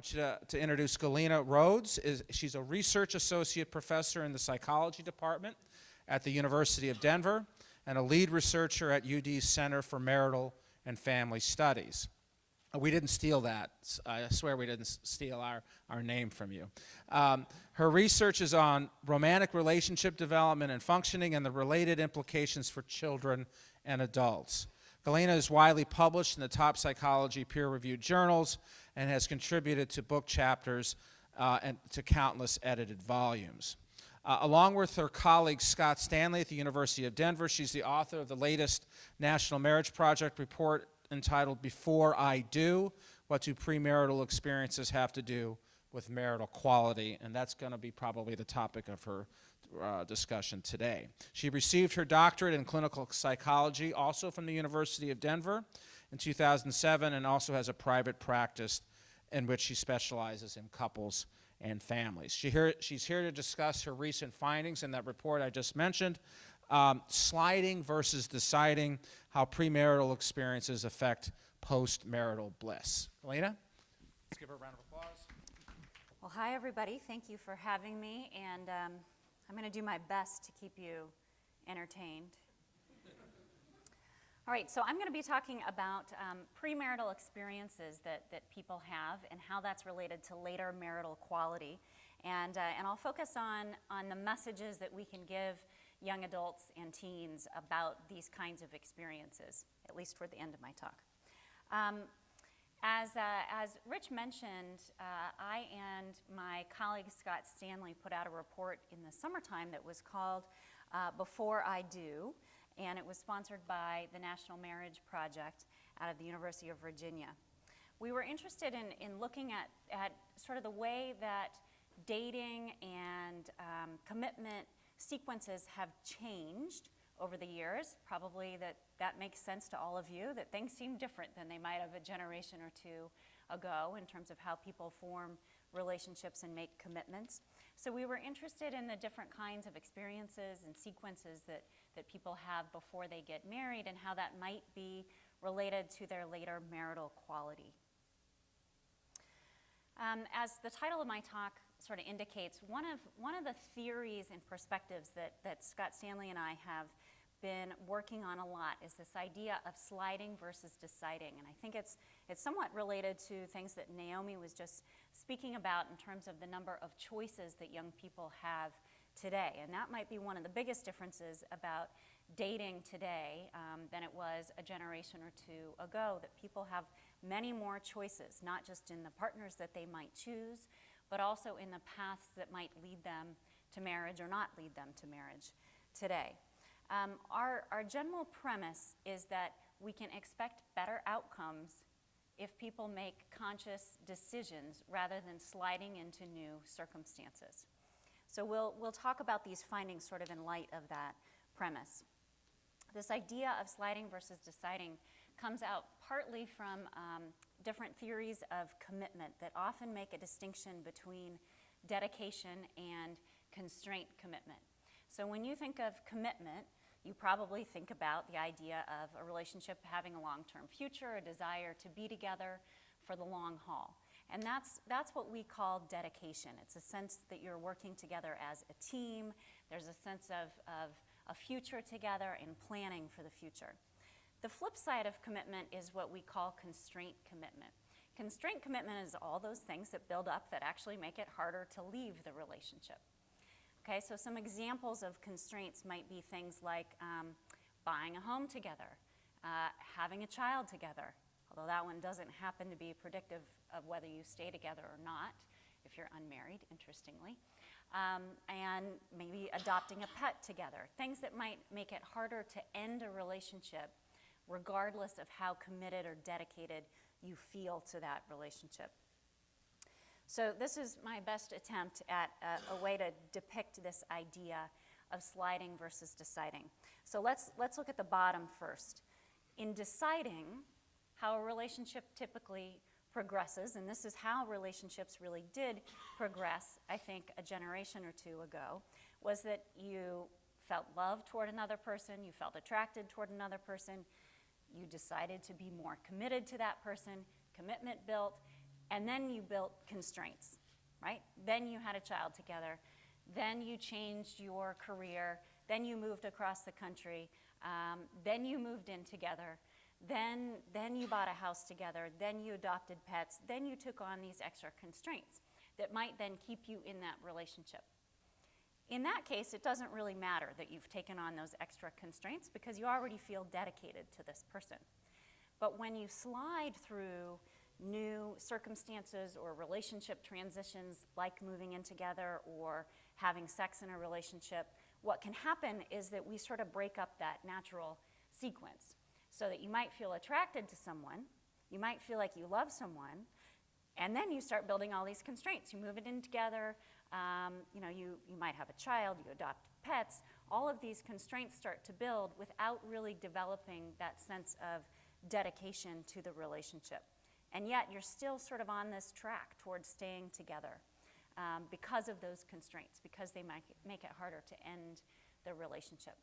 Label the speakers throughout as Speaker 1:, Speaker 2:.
Speaker 1: want you to introduce Galena Rhoades. She's a research associate professor in the psychology department at the University of Denver and a lead researcher at UD's Center for Marital and Family Studies. We didn't steal that. I swear we didn't steal our name from you. Her research is on romantic relationship development and functioning and the related implications for children and adults. Galena is widely published in the top psychology peer-reviewed journals and has contributed to book chapters and to countless edited volumes. Along with her colleague Scott Stanley at the University of Denver, she's the author of the latest National Marriage Project report entitled Before I Do, What Do Premarital Experiences Have to Do with Marital Quality? And that's going to be probably the topic of her discussion today. She received her doctorate in clinical psychology also from the University of Denver in 2007 and also has a private practice in which she specializes in couples and families. She's here to discuss her recent findings in that report I just mentioned, sliding versus deciding how premarital experiences affect post-marital bliss. Galena, let's give her a round of applause.
Speaker 2: Well, hi everybody. Thank you for having me, and I'm going to do my best to keep you entertained. All right, so I'm going to be talking about premarital experiences that people have and how that's related to later marital quality. And I'll focus on the messages that we can give young adults and teens about these kinds of experiences, at least toward the end of my talk. As Rich mentioned, I and my colleague Scott Stanley put out a report in the summertime that was called Before I Do, and it was sponsored by the National Marriage Project out of the University of Virginia. We were interested in looking at sort of the way that dating and commitment sequences have changed over the years. Probably that makes sense to all of you, that things seem different than they might have a generation or two ago in terms of how people form relationships and make commitments. So we were interested in the different kinds of experiences and sequences that people have before they get married and how that might be related to their later marital quality. As the title of my talk sort of indicates, one of the theories and perspectives that Scott Stanley and I have been working on a lot is this idea of sliding versus deciding. And I think it's somewhat related to things that Naomi was just speaking about in terms of the number of choices that young people have today. And that might be one of the biggest differences about dating today than it was a generation or two ago, that people have many more choices, not just in the partners that they might choose, but also in the paths that might lead them to marriage or not lead them to marriage today. Our general premise is that we can expect better outcomes if people make conscious decisions rather than sliding into new circumstances. So we'll talk about these findings sort of in light of that premise. This idea of sliding versus deciding comes out partly from different theories of commitment that often make a distinction between dedication and constraint commitment. So when you think of commitment, you probably think about the idea of a relationship having a long-term future, a desire to be together for the long haul. And that's what we call dedication. It's a sense that you're working together as a team. There's a sense of a future together and planning for the future. The flip side of commitment is what we call constraint commitment. Constraint commitment is all those things that build up that actually make it harder to leave the relationship. Okay, so some examples of constraints might be things like buying a home together, having a child together, although that one doesn't happen to be predictive of whether you stay together or not if you're unmarried, interestingly, and maybe adopting a pet together, things that might make it harder to end a relationship regardless of how committed or dedicated you feel to that relationship. So this is my best attempt at a way to depict this idea of sliding versus deciding. So let's look at the bottom first. In deciding how a relationship typically progresses, and this is how relationships really did progress, I think, a generation or two ago, was that you felt love toward another person, you felt attracted toward another person, you decided to be more committed to that person, commitment built, And then you built constraints, right? Then you had a child together. Then you changed your career. Then you moved across the country. Then you moved in together. Then you bought a house together. Then you adopted pets. Then you took on these extra constraints that might then keep you in that relationship. In that case, it doesn't really matter that you've taken on those extra constraints because you already feel dedicated to this person. But when you slide through new circumstances or relationship transitions like moving in together or having sex in a relationship, what can happen is that we sort of break up that natural sequence so that you might feel attracted to someone, you might feel like you love someone, and then you start building all these constraints. You move it in together, you might have a child, you adopt pets. All of these constraints start to build without really developing that sense of dedication to the relationship. And yet you're still sort of on this track towards staying together because of those constraints, because they might make it harder to end the relationship.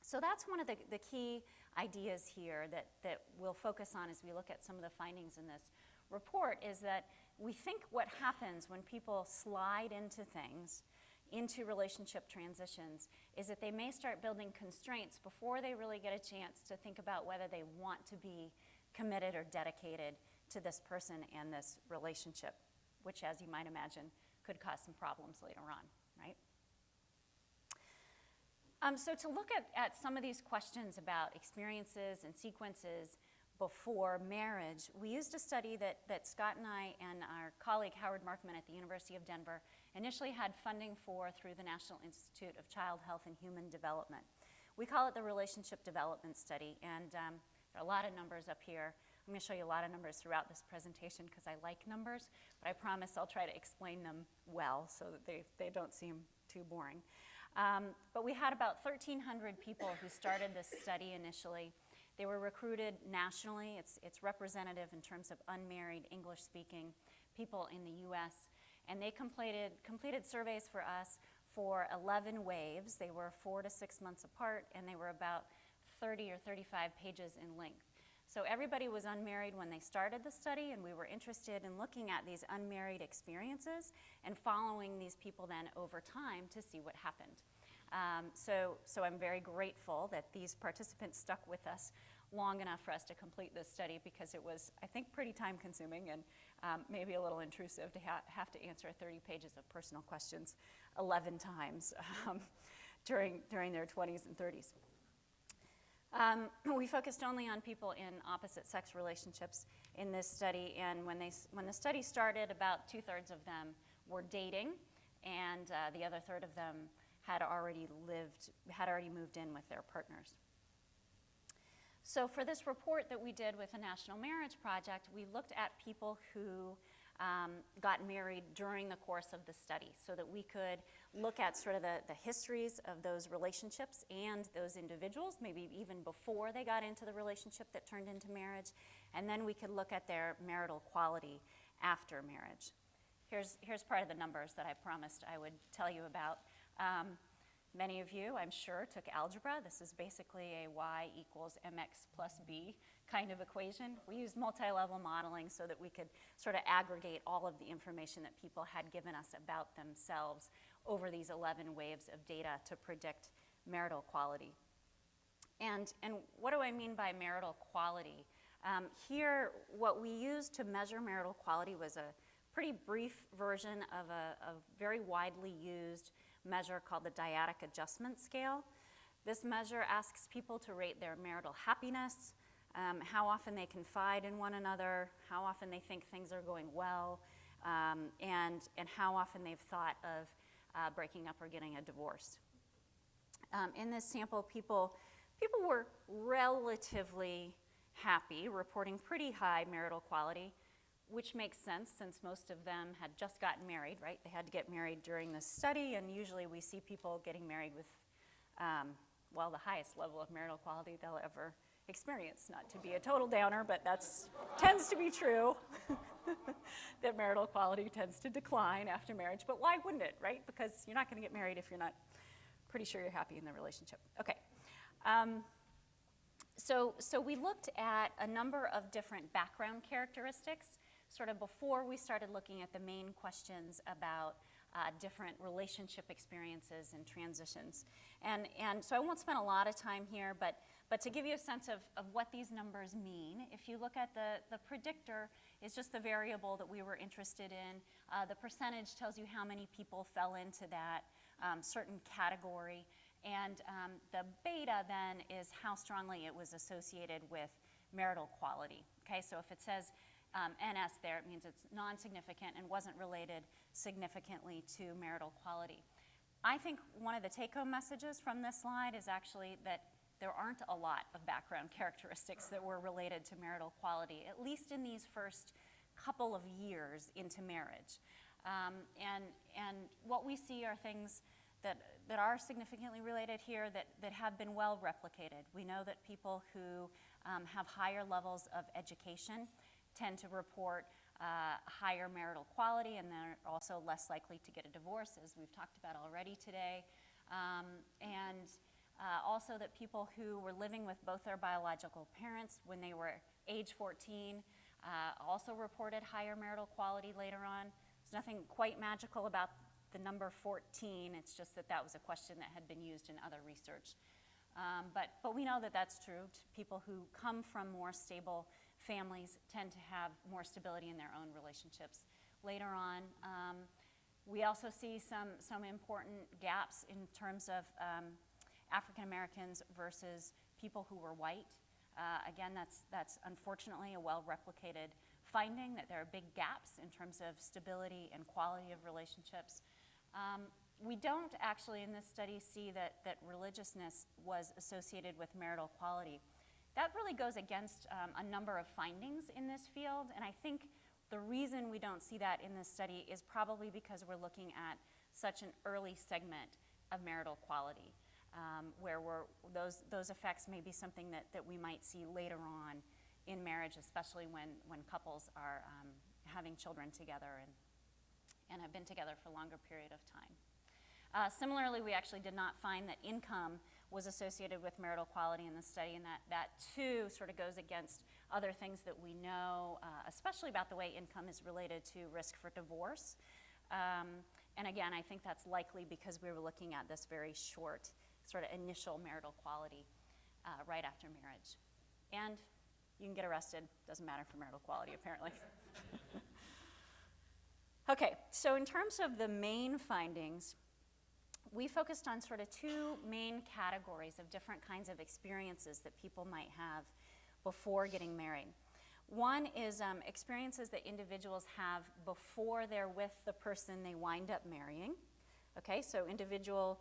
Speaker 2: So that's one of the key ideas here that we'll focus on as we look at some of the findings in this report, is that we think what happens when people slide into things, into relationship transitions, is that they may start building constraints before they really get a chance to think about whether they want to be committed or dedicated to this person and this relationship, which, as you might imagine, could cause some problems later on, right? So to look at some of these questions about experiences and sequences before marriage, we used a study that Scott and I and our colleague Howard Markman at the University of Denver initially had funding for through the National Institute of Child Health and Human Development. We call it the Relationship Development Study, and there are a lot of numbers up here. I'm going to show you a lot of numbers throughout this presentation because I like numbers, but I promise I'll try to explain them well so that they don't seem too boring. But we had about 1,300 people who started this study initially. They were recruited nationally. It's representative in terms of unmarried English-speaking people in the U.S. And they completed surveys for us for 11 waves. They were 4 to 6 months apart, and they were about 30 or 35 pages in length. So everybody was unmarried when they started the study, and we were interested in looking at these unmarried experiences and following these people then over time to see what happened. So I'm very grateful that these participants stuck with us long enough for us to complete this study, because it was, I think, pretty time consuming and maybe a little intrusive to have to answer 30 pages of personal questions 11 times during their 20s and 30s. We focused only on people in opposite sex relationships in this study, and when the study started, about 2/3 of them were dating, and the other third of them had already moved in with their partners. So for this report that we did with the National Marriage Project, we looked at people who got married during the course of the study so that we could look at sort of the histories of those relationships and those individuals, maybe even before they got into the relationship that turned into marriage, and then we could look at their marital quality after marriage. Here's part of the numbers that I promised I would tell you about. Many of you, I'm sure, took algebra. This is basically a y equals mx plus b kind of equation. We used multi-level modeling so that we could sort of aggregate all of the information that people had given us about themselves over these 11 waves of data to predict marital quality. And what do I mean by marital quality? Here, what we used to measure marital quality was a pretty brief version of a very widely used measure called the dyadic adjustment scale. This measure asks people to rate their marital happiness, how often they confide in one another, how often they think things are going well, and how often they've thought of breaking up or getting a divorce. In this sample, people were relatively happy, reporting pretty high marital quality, which makes sense since most of them had just gotten married, right? They had to get married during this study, and usually we see people getting married with, the highest level of marital quality they'll ever experience. Not to be a total downer, but tends to be true, that marital quality tends to decline after marriage. But why wouldn't it, right? Because you're not going to get married if you're not pretty sure you're happy in the relationship. Okay. So we looked at a number of different background characteristics. sort of before we started looking at the main questions about different relationship experiences and transitions. And so I won't spend a lot of time here, but to give you a sense of what these numbers mean, if you look at the predictor, is just the variable that we were interested in. The percentage tells you how many people fell into that certain category. And the beta then is how strongly it was associated with marital quality. Okay, so if it says NS there, it means it's non-significant and wasn't related significantly to marital quality. I think one of the take-home messages from this slide is actually that there aren't a lot of background characteristics that were related to marital quality, at least in these first couple of years into marriage. And what we see are things that are significantly related here that have been well replicated. We know that people who have higher levels of education tend to report higher marital quality, and they're also less likely to get a divorce, as we've talked about already today. Also that people who were living with both their biological parents when they were age 14 also reported higher marital quality later on. There's nothing quite magical about the number 14. It's just that was a question that had been used in other research. But we know that that's true. People who come from more stable families tend to have more stability in their own relationships later on. We also see some important gaps in terms of African Americans versus people who were white. Again, that's unfortunately a well-replicated finding, that there are big gaps in terms of stability and quality of relationships. We don't actually in this study see that religiousness was associated with marital quality. That really goes against a number of findings in this field, and I think the reason we don't see that in this study is probably because we're looking at such an early segment of marital quality, where those effects may be something that we might see later on in marriage, especially when couples are having children together and have been together for a longer period of time. Similarly, we actually did not find that income was associated with marital quality in the study, and that too sort of goes against other things that we know, especially about the way income is related to risk for divorce. And again, I think that's likely because we were looking at this very short sort of initial marital quality right after marriage. And you can get arrested, doesn't matter for marital quality apparently. Okay, so in terms of the main findings, we focused on sort of two main categories of different kinds of experiences that people might have before getting married. One is experiences that individuals have before they're with the person they wind up marrying. Okay, so individual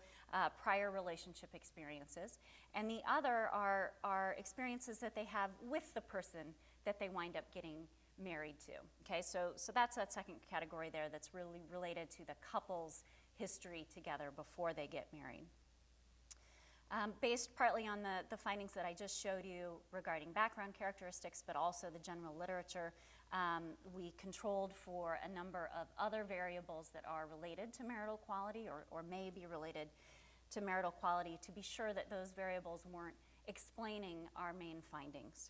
Speaker 2: prior relationship experiences. And the other are experiences that they have with the person that they wind up getting married to. Okay, so that's that second category there that's really related to the couple's history together before they get married. Based partly on the findings that I just showed you regarding background characteristics, but also the general literature, we controlled for a number of other variables that are related to marital quality or may be related to marital quality to be sure that those variables weren't explaining our main findings.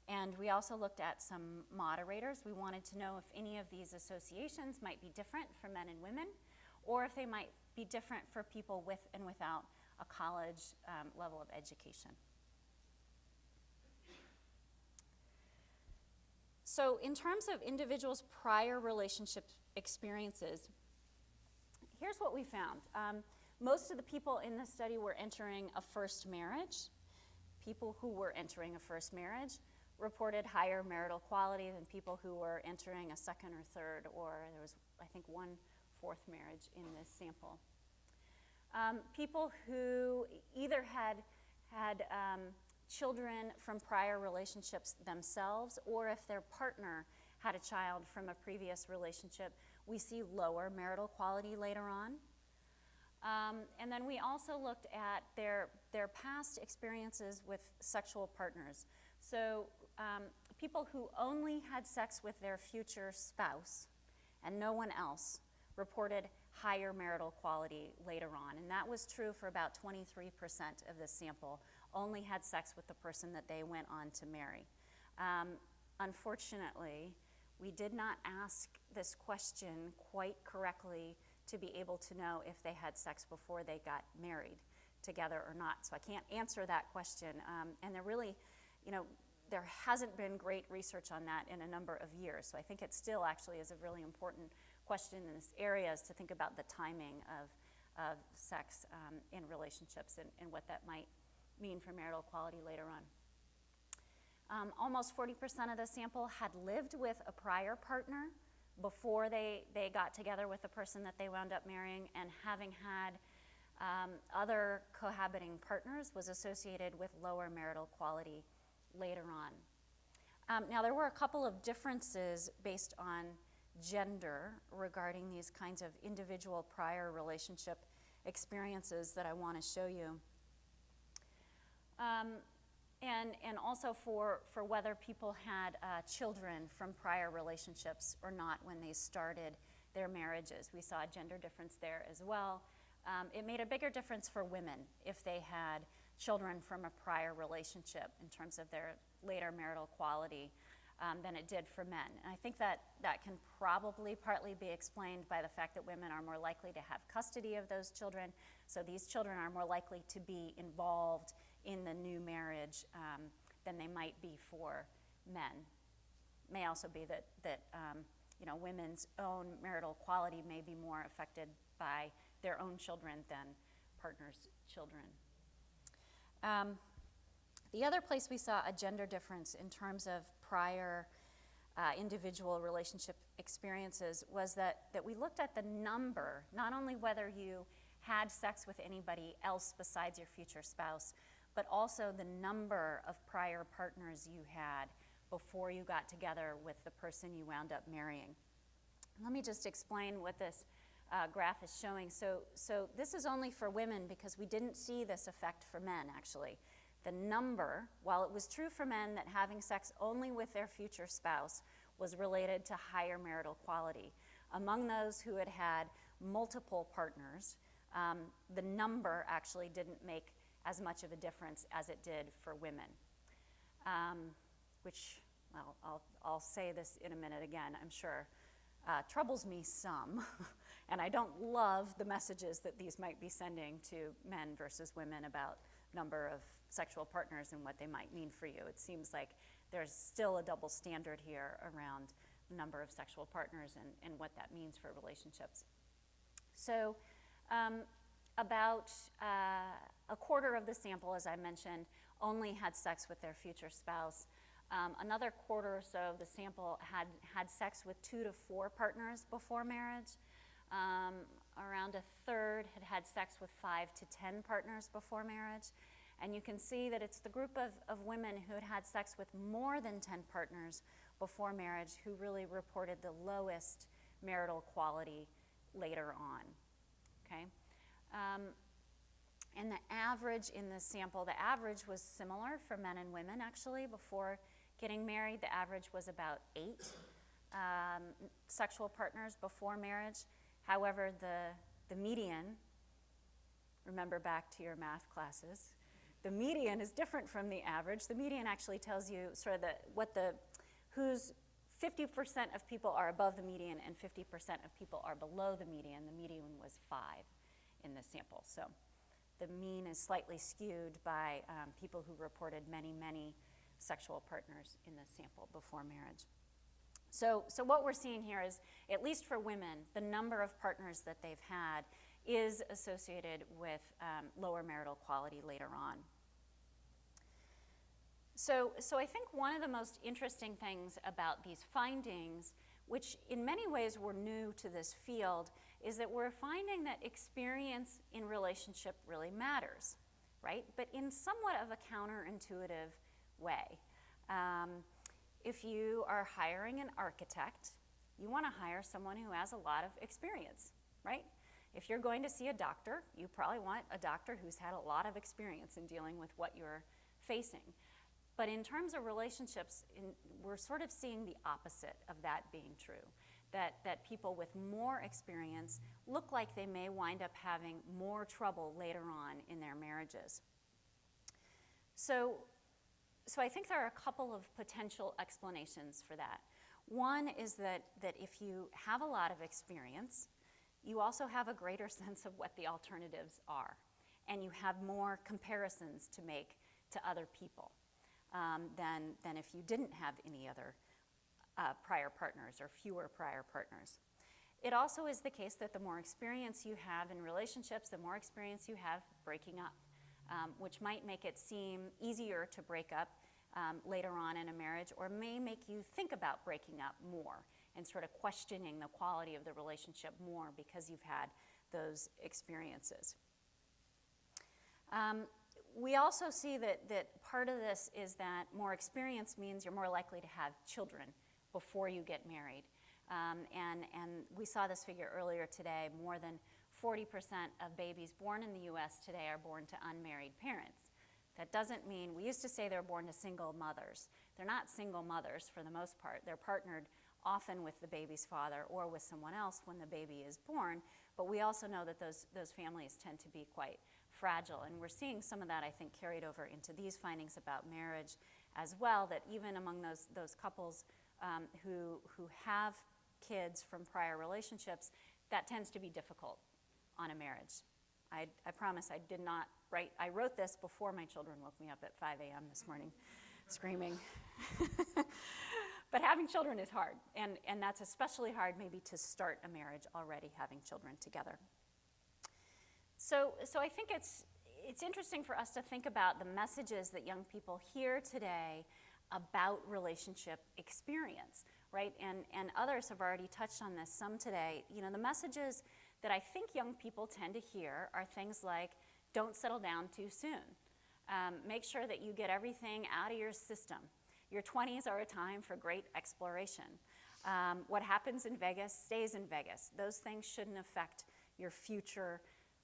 Speaker 2: And we also looked at some moderators. We wanted to know if any of these associations might be different for men and women, or if they might be different for people with and without a college level of education. So in terms of individuals' prior relationship experiences, here's what we found. Most of the people in this study were entering a first marriage. People who were entering a first marriage reported higher marital quality than people who were entering a second or third, or there was, I think, 1/4 marriage in this sample. People who either had children from prior relationships themselves, or if their partner had a child from a previous relationship, we see lower marital quality later on. And then we also looked at their past experiences with sexual partners. So people who only had sex with their future spouse and no one else reported higher marital quality later on. And that was true for about 23% of this sample, only had sex with the person that they went on to marry. Unfortunately, We did not ask this question quite correctly to be able to know if they had sex before they got married together or not. So I can't answer that question. And there really, there hasn't been great research on that in a number of years. So I think it still actually is a really important question in this area, is to think about the timing of sex in relationships and what that might mean for marital quality later on. Almost 40% of the sample had lived with a prior partner before they got together with the person that they wound up marrying, and having had other cohabiting partners was associated with lower marital quality later on. Now, there were a couple of differences based on gender regarding these kinds of individual prior relationship experiences that I want to show you. And also for whether people had children from prior relationships or not when they started their marriages. We saw a gender difference there as well. It made a bigger difference for women if they had children from a prior relationship in terms of their later marital quality than it did for men. And I think that can probably partly be explained by the fact that women are more likely to have custody of those children, so these children are more likely to be involved in the new marriage than they might be for men. It may also be that women's own marital quality may be more affected by their own children than partners' children. The other place we saw a gender difference in terms of prior individual relationship experiences was that we looked at the number, not only whether you had sex with anybody else besides your future spouse, but also the number of prior partners you had before you got together with the person you wound up marrying. Let me just explain what this graph is showing. So this is only for women because we didn't see this effect for men, actually. The number, while it was true for men that having sex only with their future spouse was related to higher marital quality, among those who had had multiple partners, the number actually didn't make as much of a difference as it did for women, which, well, I'll say this in a minute again, I'm sure, troubles me some. And I don't love the messages that these might be sending to men versus women about number of sexual partners and what they might mean for you. It seems like there's still a double standard here around the number of sexual partners and what that means for relationships. So about a quarter of the sample, as I mentioned, only had sex with their future spouse. Another quarter or so of the sample had sex with 2 to 4 partners before marriage. Around a third had sex with 5 to 10 partners before marriage. And you can see that it's the group of women who had sex with more than 10 partners before marriage who really reported the lowest marital quality later on, okay? And the average in the sample, the average was similar for men and women, actually. Before getting married, the average was about 8 sexual partners before marriage. However, the median, remember back to your math classes, the median is different from the average. The median actually tells you sort of who's 50% of people are above the median and 50% of people are below the median. The median was 5 in the sample. So the mean is slightly skewed by people who reported many, many sexual partners in the sample before marriage. So what we're seeing here is, at least for women, the number of partners that they've had is associated with lower marital quality later on. So I think one of the most interesting things about these findings, which in many ways were new to this field, is that we're finding that experience in relationship really matters, right? But in somewhat of a counterintuitive way. If you are hiring an architect, you want to hire someone who has a lot of experience, right? If you're going to see a doctor, you probably want a doctor who's had a lot of experience in dealing with what you're facing. But in terms of relationships, we're sort of seeing the opposite of that being true, that people with more experience look like they may wind up having more trouble later on in their marriages. So I think there are a couple of potential explanations for that. One is that if you have a lot of experience, you also have a greater sense of what the alternatives are, and you have more comparisons to make to other people than if you didn't have any other prior partners or fewer prior partners. It also is the case that the more experience you have in relationships, the more experience you have breaking up, which might make it seem easier to break up later on in a marriage, or may make you think about breaking up more and sort of questioning the quality of the relationship more because you've had those experiences. We also see that part of this is that more experience means you're more likely to have children before you get married. And we saw this figure earlier today. More than 40% of babies born in the US today are born to unmarried parents. That doesn't mean, we used to say they're born to single mothers. They're not single mothers for the most part. They're partnered often with the baby's father or with someone else when the baby is born, but we also know that those families tend to be quite fragile, and we're seeing some of that, I think, carried over into these findings about marriage as well, that even among those couples who have kids from prior relationships, that tends to be difficult on a marriage. I promise I did not write, I wrote this before my children woke me up at 5 a.m. this morning screaming. But having children is hard, and that's especially hard maybe to start a marriage already having children together. So I think it's interesting for us to think about the messages that young people hear today about relationship experience, right? And others have already touched on this some today. You know, the messages that I think young people tend to hear are things like, don't settle down too soon. Make sure that you get everything out of your system. Your 20s are a time for great exploration. What happens in Vegas stays in Vegas. Those things shouldn't affect your future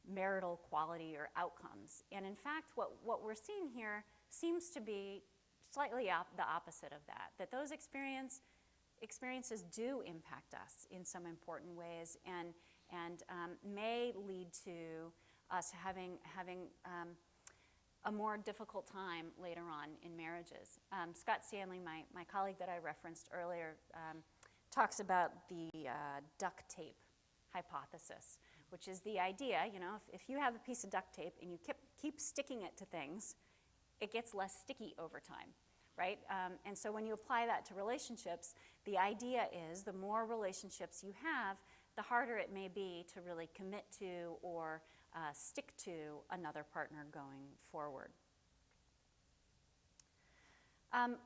Speaker 2: marital quality or outcomes. And in fact, what we're seeing here seems to be slightly the opposite of that those experiences do impact us in some important ways and may lead to us having a more difficult time later on in marriages. Scott Stanley, my colleague that I referenced earlier, talks about the duct tape hypothesis, which is the idea, you know, if you have a piece of duct tape and you keep sticking it to things, it gets less sticky over time, right? And so when you apply that to relationships, the idea is the more relationships you have, the harder it may be to really commit to or stick to another partner going forward.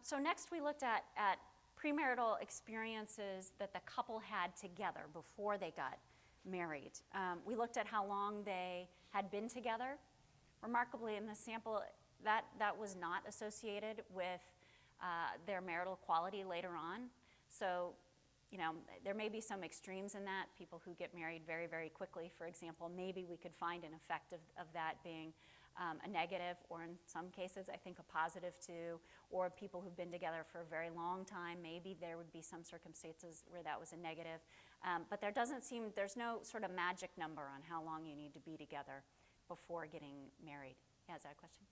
Speaker 2: So next we looked at premarital experiences that the couple had together before they got married. We looked at how long they had been together. Remarkably, in the sample, that was not associated with their marital quality later on. So, you know, there may be some extremes in that. People who get married very, very quickly, for example, maybe we could find an effect of that being a negative, or in some cases, I think a positive too, or people who've been together for a very long time, maybe there would be some circumstances where that was a negative. But there's no sort of magic number on how long you need to be together before getting married. Yeah, is that a question?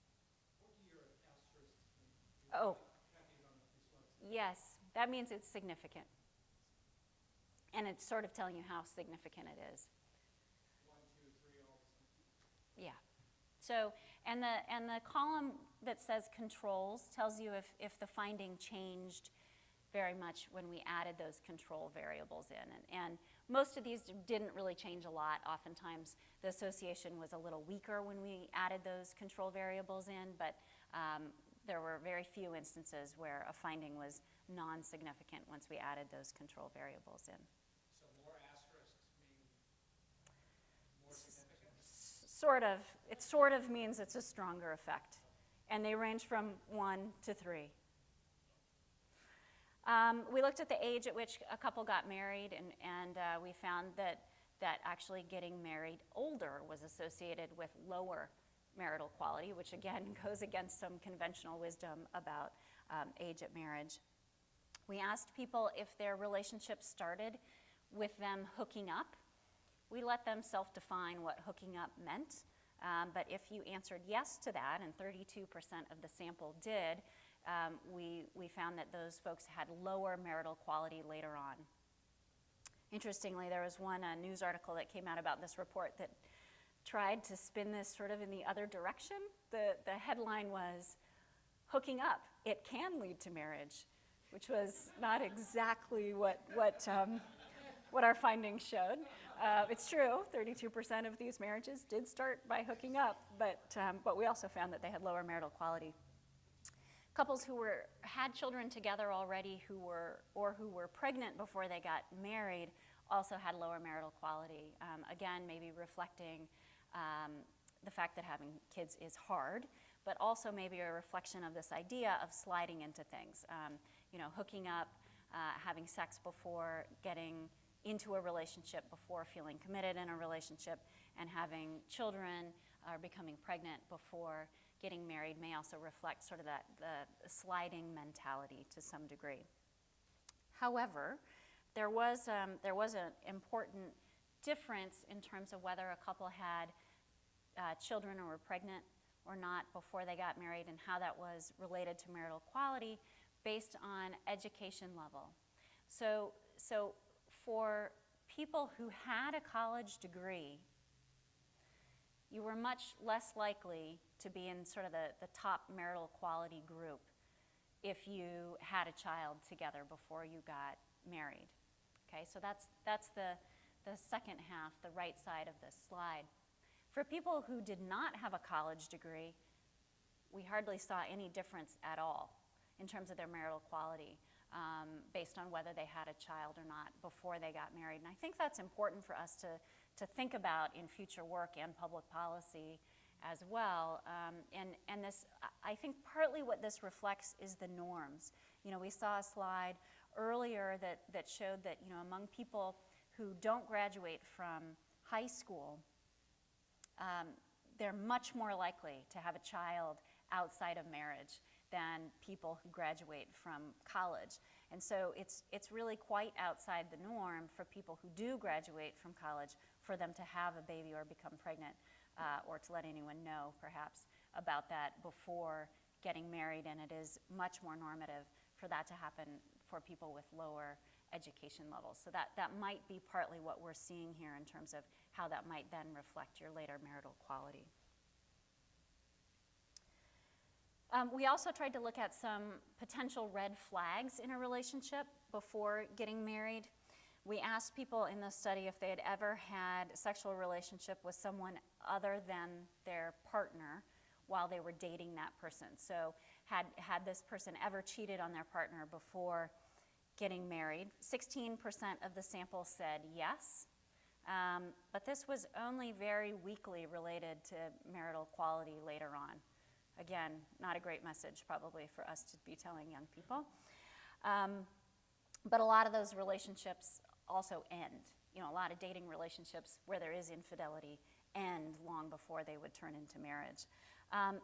Speaker 3: What do your asterisks mean?
Speaker 2: Oh, yes, that means it's significant. And it's sort of telling you how significant it is.
Speaker 3: 1, 2, 3, all of a sudden.
Speaker 2: Yeah. So, and the column that says controls tells you if the finding changed very much when we added those control variables in. And most of these didn't really change a lot. Oftentimes, the association was a little weaker when we added those control variables in, but there were very few instances where a finding was non-significant once we added those control variables in.
Speaker 3: So more asterisks mean more significant?
Speaker 2: Sort of. It sort of means it's a stronger effect. And they range from 1 to 3. We looked at the age at which a couple got married, and we found that actually getting married older was associated with lower marital quality, which again goes against some conventional wisdom about age at marriage. We asked people if their relationship started with them hooking up. We let them self-define what hooking up meant, but if you answered yes to that, and 32% of the sample did, we found that those folks had lower marital quality later on. Interestingly, there was one news article that came out about this report that tried to spin this sort of in the other direction. The headline was, "Hooking up, it can lead to marriage," which was not exactly what our findings showed. It's true, 32% of these marriages did start by hooking up, but we also found that they had lower marital quality. Couples who had children together already who were pregnant before they got married also had lower marital quality. Again, maybe reflecting the fact that having kids is hard, but also maybe a reflection of this idea of sliding into things. Hooking up, having sex before getting into a relationship, before feeling committed in a relationship, and having children or becoming pregnant before getting married may also reflect sort of the sliding mentality to some degree. However, there was an important difference in terms of whether a couple had children or were pregnant or not before they got married, and how that was related to marital quality based on education level. So for people who had a college degree, you were much less likely to be in sort of the top marital quality group if you had a child together before you got married. Okay, so that's the second half, the right side of this slide. For people who did not have a college degree, we hardly saw any difference at all in terms of their marital quality based on whether they had a child or not before they got married. And I think that's important for us to think about in future work and public policy as well. And this, I think partly what this reflects is the norms. We saw a slide earlier that showed that, among people who don't graduate from high school, they're much more likely to have a child outside of marriage than people who graduate from college. And so it's really quite outside the norm for people who do graduate from college for them to have a baby or become pregnant or to let anyone know, perhaps, about that before getting married. And it is much more normative for that to happen for people with lower education levels. So that might be partly what we're seeing here in terms of how that might then reflect your later marital quality. We also tried to look at some potential red flags in a relationship before getting married. We asked people in the study if they had ever had a sexual relationship with someone other than their partner while they were dating that person. So had this person ever cheated on their partner before getting married? 16% of the sample said yes, but this was only very weakly related to marital quality later on. Again, not a great message probably for us to be telling young people. But a lot of those relationships also end. A lot of dating relationships where there is infidelity end long before they would turn into marriage.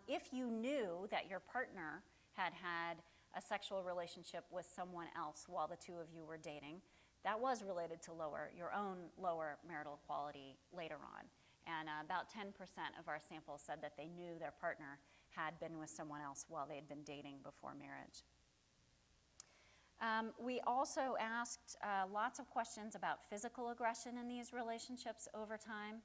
Speaker 2: If you knew that your partner had a sexual relationship with someone else while the two of you were dating, that was related to your own lower marital quality later on. And about 10% of our sample said that they knew their partner had been with someone else while they had been dating before marriage. We also asked lots of questions about physical aggression in these relationships over time.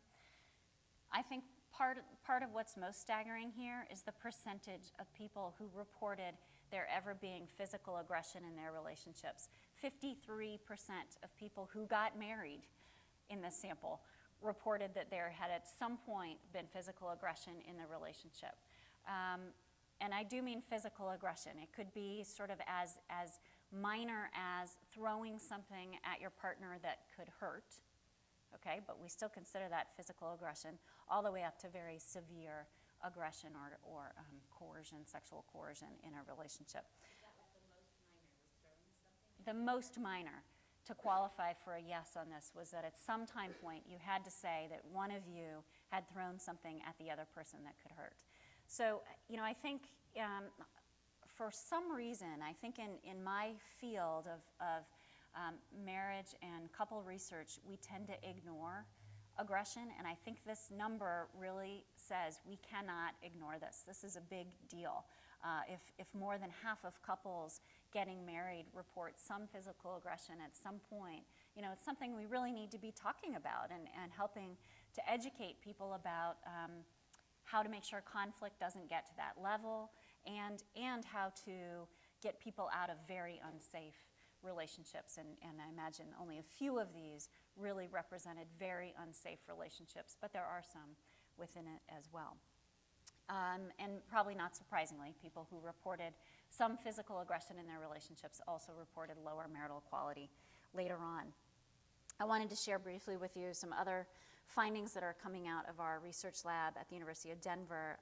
Speaker 2: I think part of what's most staggering here is the percentage of people who reported there ever being physical aggression in their relationships. 53% of people who got married in this sample reported that there had at some point been physical aggression in the relationship. And I do mean physical aggression. It could be sort of as minor as throwing something at your partner that could hurt, okay, but we still consider that physical aggression, all the way up to very severe aggression or coercion, sexual coercion in a relationship.
Speaker 4: Is that like the most minor, was throwing something?
Speaker 2: The most minor to qualify for a yes on this was that at some time point you had to say that one of you had thrown something at the other person that could hurt. So, I think for some reason, I think in my field of marriage and couple research, we tend to ignore aggression, and I think this number really says we cannot ignore this. This is a big deal. If more than half of couples getting married report some physical aggression at some point, it's something we really need to be talking about and helping to educate people about how to make sure conflict doesn't get to that level and how to get people out of very unsafe relationships. And I imagine only a few of these really represented very unsafe relationships, but there are some within it as well. And probably not surprisingly, people who reported some physical aggression in their relationships also reported lower marital quality later on. I wanted to share briefly with you some other findings that are coming out of our research lab at the University of Denver.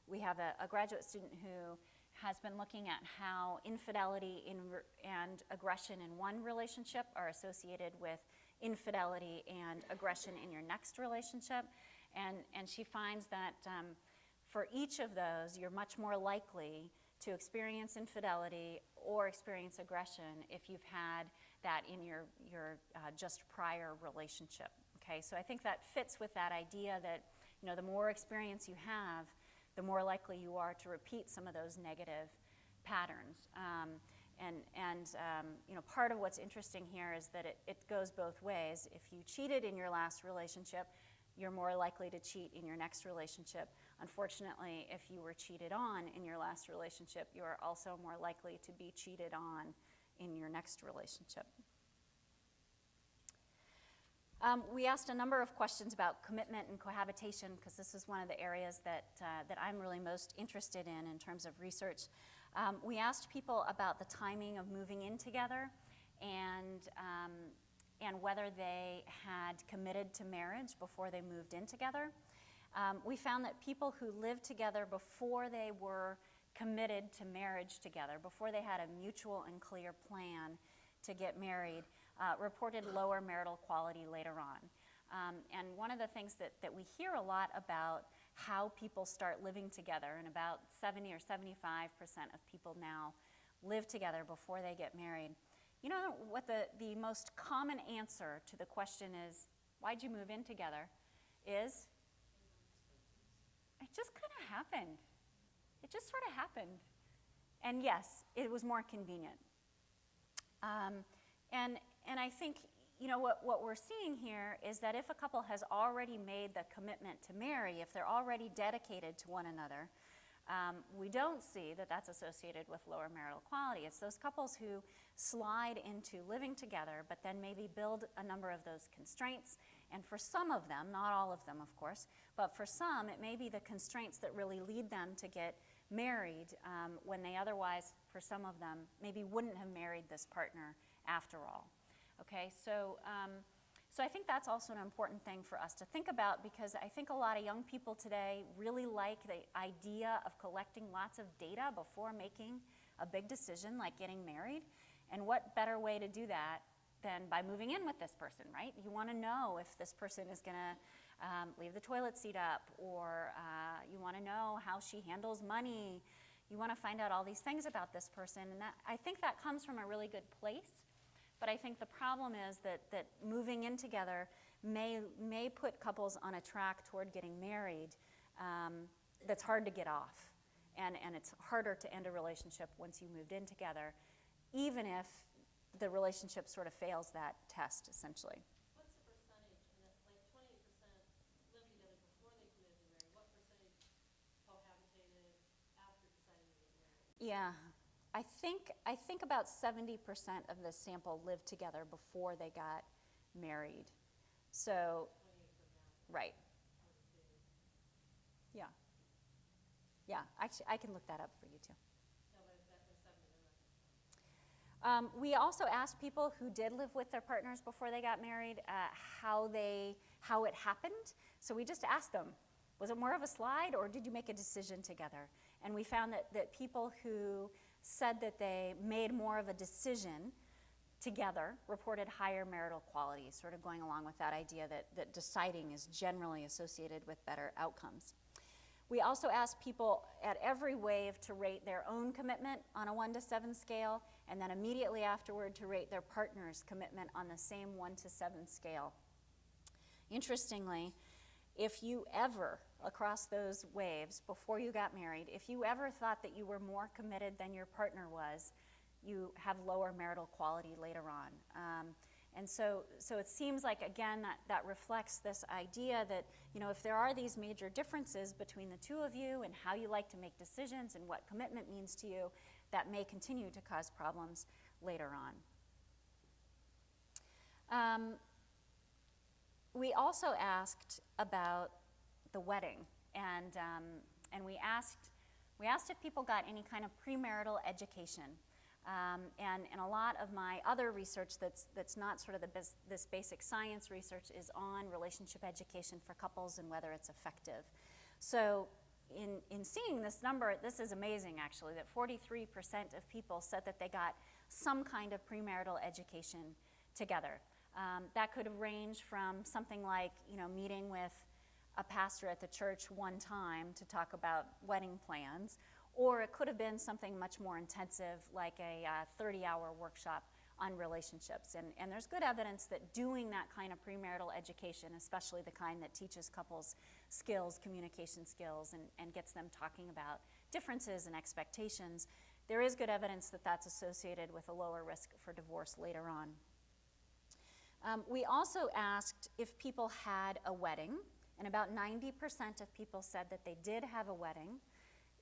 Speaker 2: We have a graduate student who has been looking at how infidelity and aggression in one relationship are associated with infidelity and aggression in your next relationship. And she finds that for each of those, you're much more likely to experience infidelity or experience aggression if you've had that in your just prior relationship. Okay, so I think that fits with that idea that the more experience you have, the more likely you are to repeat some of those negative patterns. Part of what's interesting here is that it goes both ways. If you cheated in your last relationship, you're more likely to cheat in your next relationship. Unfortunately, if you were cheated on in your last relationship, you are also more likely to be cheated on in your next relationship. We asked a number of questions about commitment and cohabitation because this is one of the areas that I'm really most interested in terms of research. We asked people about the timing of moving in together and whether they had committed to marriage before they moved in together. We found that people who lived together before they were committed to marriage together, before they had a mutual and clear plan to get married, reported lower marital quality later on. And one of the things that we hear a lot about how people start living together, and about 70 or 75% of people now live together before they get married. You know what the most common answer to the question is, why'd you move in together, is? It just kind of happened. It just sort of happened. And yes, it was more convenient. And I think, what we're seeing here is that if a couple has already made the commitment to marry, if they're already dedicated to one another, we don't see that that's associated with lower marital quality. It's those couples who slide into living together, but then maybe build a number of those constraints. And for some of them, not all of them, of course, but for some, it may be the constraints that really lead them to get married when they otherwise, for some of them, maybe wouldn't have married this partner after all. Okay, so I think that's also an important thing for us to think about, because I think a lot of young people today really like the idea of collecting lots of data before making a big decision like getting married. And what better way to do that than by moving in with this person, right? You want to know if this person is going to leave the toilet seat up, or you want to know how she handles money. You want to find out all these things about this person. And I think that comes from a really good place. But I think the problem is that moving in together may put couples on a track toward getting married that's hard to get off. And it's harder to end a relationship once you moved in together, even if the relationship sort of fails that test, essentially.
Speaker 4: What's the percentage, like 20% lived together before they committed to marriage, what percentage cohabitated after deciding to get married?
Speaker 2: Yeah, I think about 70% of the sample lived together before they got married. So,
Speaker 4: 28%.
Speaker 2: right. Yeah. Yeah, actually, I can look that up for you too.
Speaker 4: No, but that was 70.
Speaker 2: We also asked people who did live with their partners before they got married how it happened. So we just asked them, was it more of a slide, or did you make a decision together? And we found that people who said that they made more of a decision together reported higher marital quality, sort of going along with that idea that deciding is generally associated with better outcomes. We also asked people at every wave to rate their own commitment on a 1 to 7 scale, and then immediately afterward to rate their partner's commitment on the same 1 to 7 scale. Interestingly, if you ever, across those waves, before you got married, if you ever thought that you were more committed than your partner was, you have lower marital quality later on. And so it seems like, again, that reflects this idea that, if there are these major differences between the two of you and how you like to make decisions and what commitment means to you, that may continue to cause problems later on. We also asked about the wedding, and we asked if people got any kind of premarital education. And a lot of my other research that's not sort of this basic science research is on relationship education for couples and whether it's effective. So in seeing this number, this is amazing actually, that 43% of people said that they got some kind of premarital education together. That could range from something like, meeting with a pastor at the church one time to talk about wedding plans, or it could have been something much more intensive, like a 30-hour workshop on relationships. And there's good evidence that doing that kind of premarital education, especially the kind that teaches couples skills, communication skills, and gets them talking about differences and expectations, there is good evidence that that's associated with a lower risk for divorce later on. We also asked if people had a wedding, and about 90% of people said that they did have a wedding.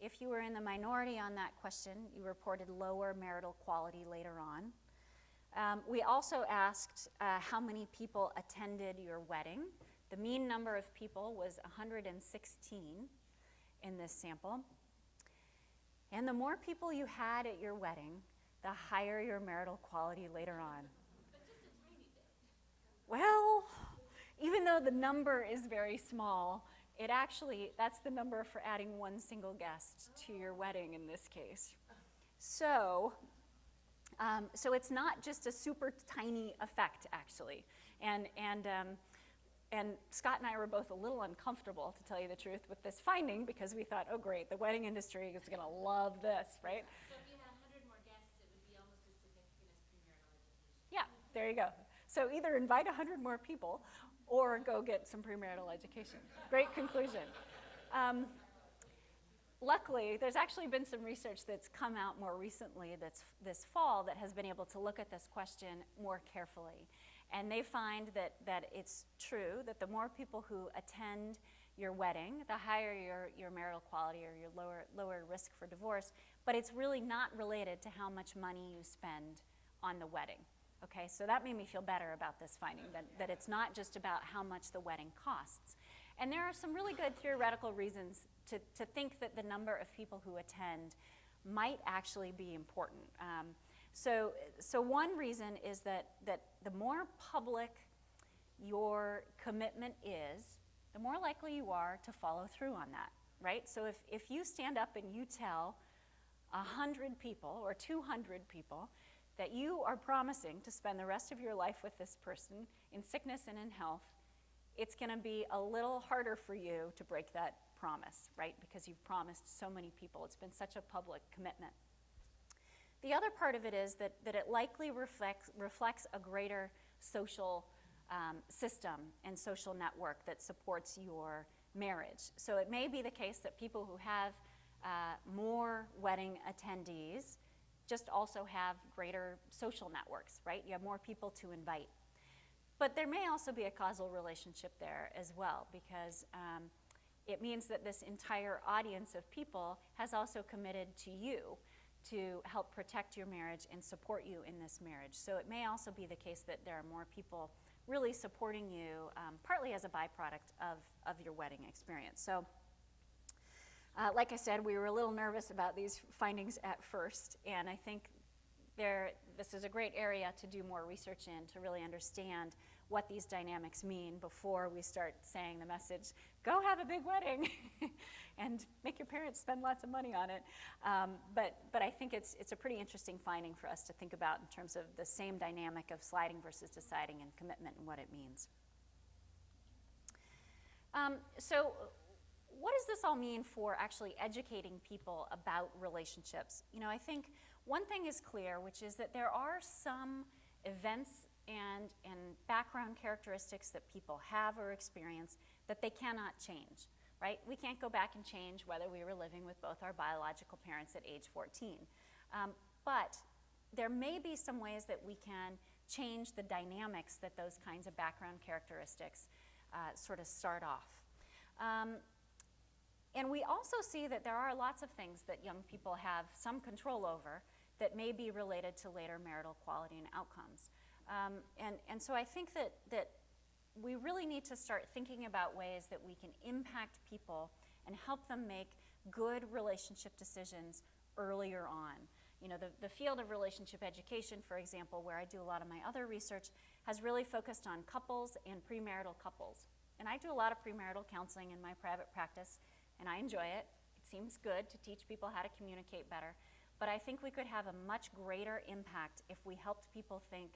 Speaker 2: If you were in the minority on that question, you reported lower marital quality later on. We also asked how many people attended your wedding. The mean number of people was 116 in this sample. And the more people you had at your wedding, the higher your marital quality later on.
Speaker 4: But just a tiny bit.
Speaker 2: Well, even though the number is very small, that's the number for adding one single guest to your wedding in this case. So it's not just a super tiny effect, actually. And Scott and I were both a little uncomfortable, to tell you the truth, with this finding, because we thought, oh great, the wedding industry is going to love this, right?
Speaker 4: So if you had 100 more guests, it would be almost as significant as premarital education.
Speaker 2: Yeah, there you go. So either invite 100 more people or go get some premarital education. Great conclusion. Luckily, there's actually been some research that's come out more recently this fall that has been able to look at this question more carefully. And they find that it's true that the more people who attend your wedding, the higher your marital quality or your lower risk for divorce, but it's really not related to how much money you spend on the wedding. Okay, so that made me feel better about this finding, that it's not just about how much the wedding costs. And there are some really good theoretical reasons to think that the number of people who attend might actually be important. So one reason is that the more public your commitment is, the more likely you are to follow through on that, right? So if you stand up and you tell 100 people or 200 people that you are promising to spend the rest of your life with this person in sickness and in health, it's going to be a little harder for you to break that promise, right? Because you've promised so many people. It's been such a public commitment. The other part of it is that it likely reflects a greater social system and social network that supports your marriage. So it may be the case that people who have more wedding attendees just also have greater social networks, right? You have more people to invite. But there may also be a causal relationship there as well, because it means that this entire audience of people has also committed to you to help protect your marriage and support you in this marriage. So it may also be the case that there are more people really supporting you, partly as a byproduct of your wedding experience. So like I said, we were a little nervous about these findings at first, and I think this is a great area to do more research in to really understand what these dynamics mean before we start saying the message, go have a big wedding and make your parents spend lots of money on it. But I think it's a pretty interesting finding for us to think about in terms of the same dynamic of sliding versus deciding and commitment and what it means. So what does this all mean for actually educating people about relationships? I think one thing is clear, which is that there are some events and background characteristics that people have or experience that they cannot change, right? We can't go back and change whether we were living with both our biological parents at age 14. But there may be some ways that we can change the dynamics that those kinds of background characteristics sort of start off. And we also see that there are lots of things that young people have some control over that may be related to later marital quality and outcomes. And so I think that we really need to start thinking about ways that we can impact people and help them make good relationship decisions earlier on. You know, the field of relationship education, for example, where I do a lot of my other research, has really focused on couples and premarital couples. And I do a lot of premarital counseling in my private practice, and I enjoy it. It seems good to teach people how to communicate better. But I think we could have a much greater impact if we helped people think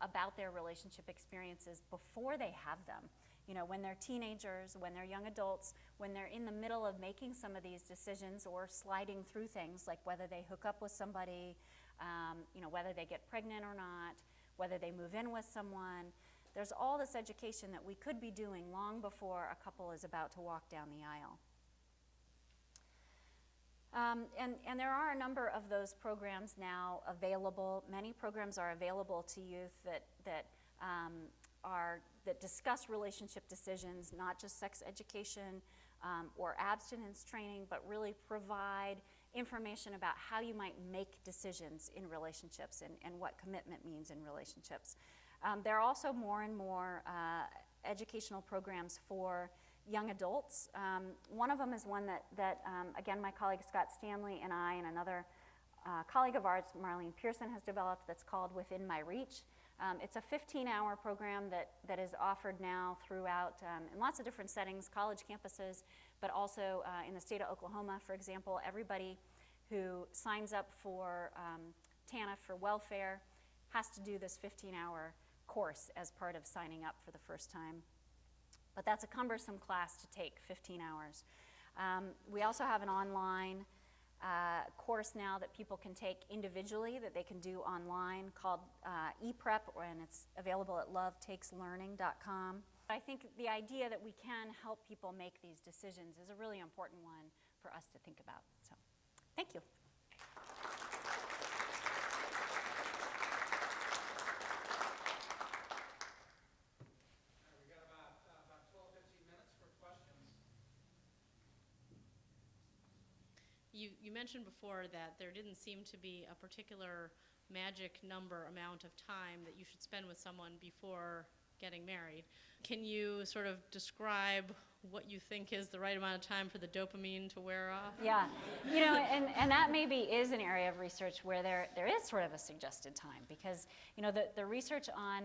Speaker 2: about their relationship experiences before they have them. You know, when they're teenagers, when they're young adults, when they're in the middle of making some of these decisions or sliding through things like whether they hook up with somebody, you know, whether they get pregnant or not, whether they move in with someone. There's all this education that we could be doing long before a couple is about to walk down the aisle. And there are a number of those programs now available. Many programs are available to youth that discuss relationship decisions, not just sex education or abstinence training, but really provide information about how you might make decisions in relationships and what commitment means in relationships. There are also more and more educational programs for young adults. One of them is one that again, my colleague Scott Stanley and I and another colleague of ours, Marlene Pearson, has developed that's called Within My Reach. It's a 15-hour program that is offered now throughout in lots of different settings, college campuses, but also in the state of Oklahoma, for example. Everybody who signs up for TANF for welfare has to do this 15-hour course as part of signing up for the first time. But that's a cumbersome class to take, 15 hours. We also have an online course now that people can take individually that they can do online called ePrep, and it's available at lovetakeslearning.com. I think the idea that we can help people make these decisions is a really important one for us to think about. So, thank you.
Speaker 1: We got about 12, 15 minutes for questions.
Speaker 5: You mentioned before that there didn't seem to be a particular magic amount of time that you should spend with someone before getting married. Can you sort of describe what you think is the right amount of time for the dopamine to wear off?
Speaker 2: Yeah, you know, and that maybe is an area of research where there is sort of a suggested time, because, you know, the research on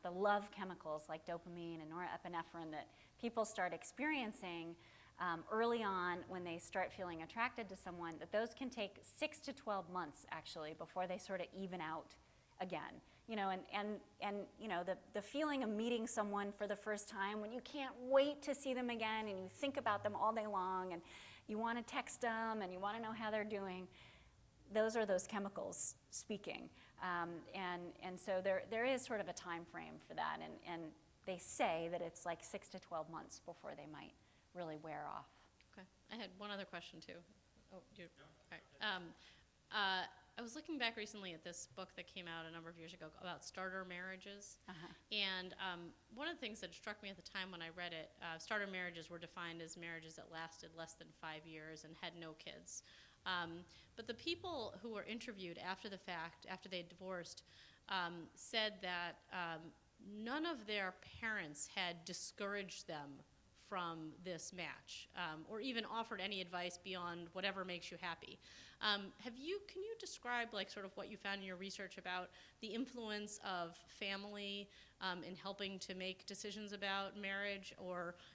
Speaker 2: the love chemicals like dopamine and norepinephrine that people start experiencing early on when they start feeling attracted to someone, that those can take 6 to 12 months actually before they sort of even out again. You know, and you know, the feeling of meeting someone for the first time when you can't wait to see them again and you think about them all day long and you want to text them and you want to know how they're doing, those are those chemicals speaking. And so there is sort of a time frame for that, and they say that it's like 6 to 12 months before they might really wear off.
Speaker 5: Okay. I had one other question too. Oh, you. All right. I was looking back recently at this book that came out a number of years ago about starter marriages. And one of the things that struck me at the time when I read it, starter marriages were defined as marriages that lasted less than 5 years and had no kids. But the people who were interviewed after the fact, after they divorced, said that none of their parents had discouraged them from this match, or even offered any advice beyond whatever makes you happy. Can you describe like sort of what you found in your research about the influence of family in helping to make decisions about marriage,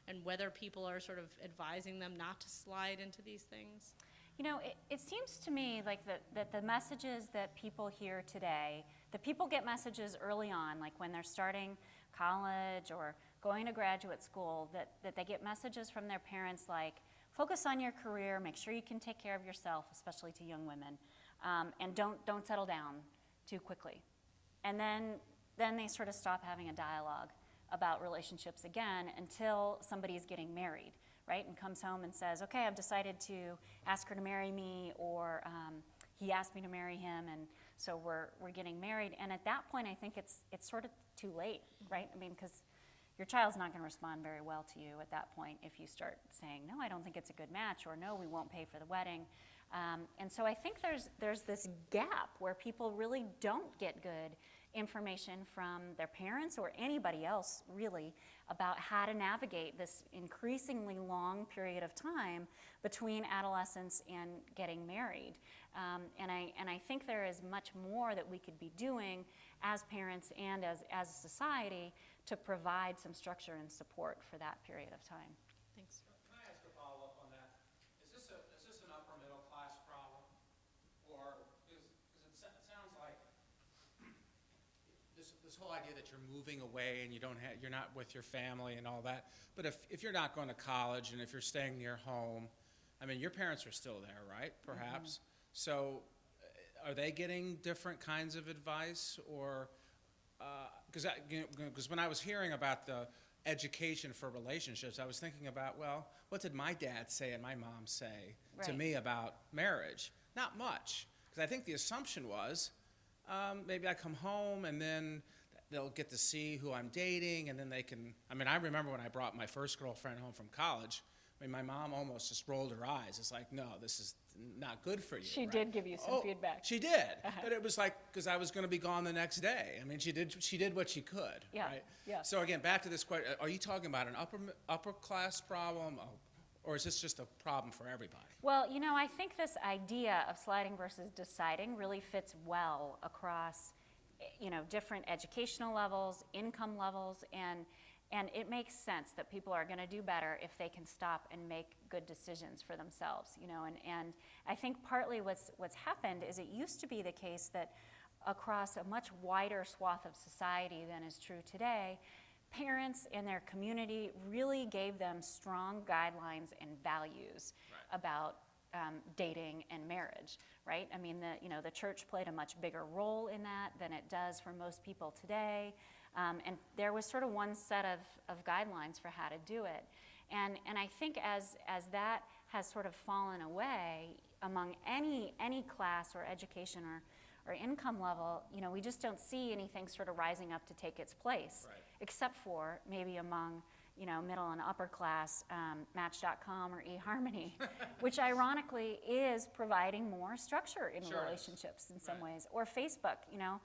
Speaker 5: and whether people are sort of advising them not to slide into these things?
Speaker 2: You know, it seems to me like that the messages that people hear today, that people get messages early on, like when they're starting college or going to graduate school, that they get messages from their parents like, focus on your career, make sure you can take care of yourself, especially to young women, and don't settle down too quickly. And then then they sort of stop having a dialogue about relationships again until somebody's getting married, right? And comes home and says, okay, I've decided to ask her to marry me, or he asked me to marry him, and so we're getting married. And at that point, I think it's sort of too late, right? I mean, because your child's not going to respond very well to you at that point if you start saying, no, I don't think it's a good match, or no, we won't pay for the wedding. And so I think there's this gap where people really don't get good information from their parents or anybody else really about how to navigate this increasingly long period of time between adolescence and getting married. And I think there is much more that we could be doing as parents and as a society to provide some structure and support for that period of time.
Speaker 5: Thanks.
Speaker 1: Can I ask a follow-up on that? Is this an upper middle class problem? Or, because it sounds like this whole idea that you're moving away and you're not with your family and all that. But if you're not going to college and if you're staying near home, I mean, your parents are still there, right? Perhaps. So are they getting different kinds of advice, or because when I was hearing about the education for relationships, I was thinking about, well, what did my dad say and my mom say to me about marriage? Not much, because I think the assumption was maybe I come home and then they'll get to see who I'm dating, and then they can, I mean, I remember when I brought my first girlfriend home from college, I mean, my mom almost just rolled her eyes. It's like, no, this is not good for you.
Speaker 2: She
Speaker 1: right?
Speaker 2: did give you some feedback.
Speaker 1: She did, but it was like, because I was going to be gone the next day. I mean, she did what she could, right?
Speaker 2: Yeah.
Speaker 1: So again, back to this question, are you talking about an upper class problem, or is this just a problem for everybody?
Speaker 2: Well, you know, I think this idea of sliding versus deciding really fits well across, you know, different educational levels, income levels, and it makes sense that people are going to do better if they can stop and make good decisions for themselves, you know, and I think partly what's happened is it used to be the case that across a much wider swath of society than is true today, parents and their community really gave them strong guidelines and values about dating and marriage, right? I mean, the church played a much bigger role in that than it does for most people today. And there was sort of one set of guidelines for how to do it. And I think as that has sort of fallen away among any class or education or income level, you know, we just don't see anything sort of rising up to take its place, except for maybe among, you know, middle and upper class, Match.com or eHarmony, which ironically is providing more structure in relationships in some ways, or Facebook, you know.